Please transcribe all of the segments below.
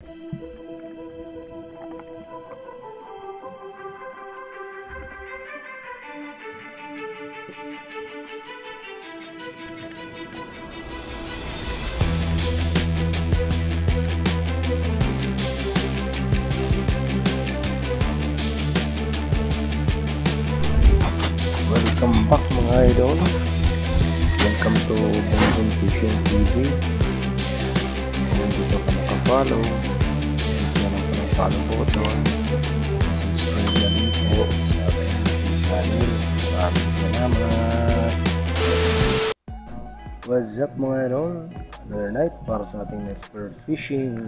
Welcome back mga idol. Welcome to Bongbong Fishing TV. Kung dito ka naka-follow, yan ang panang-follow button. Subscribe na din po sa ating channel. Maraming salamat. What's up mga idol? Another night para sa ating next bird fishing.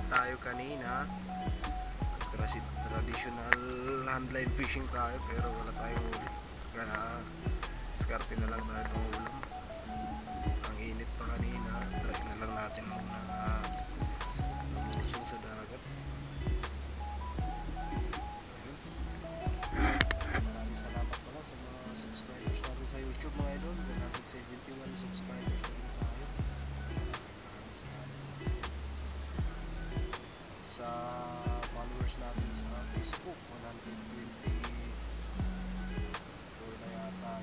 Tayo kanina, traditional landline fishing tayo pero wala tayong ulit, kaya diskarte na lang tayo ng ulam. Ang init pa kanina, try na lang natin muna lumusong sa dagat. Maraming salamat pala sa mga subscribers natin sa YouTube mga idol. 171 subscribers na tayo. Sa followers natin sa Facebook 124 na yata.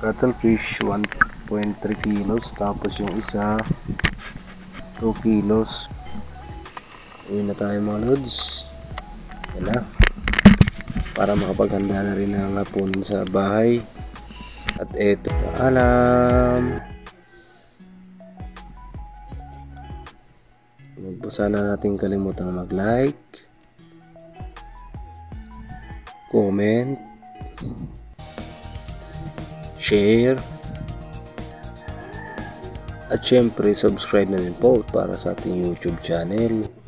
cuttlefish 1.3 kilos, tapos yung isa 2 kilos. Uwi na tayo mga lods. Yan na, para makapaghanda na rin ang hapon sa bahay. At eto, paalam. Huwag po sana natin kalimutang mag-like, comment, share, at syempre subscribe na rin po para sa ating YouTube channel.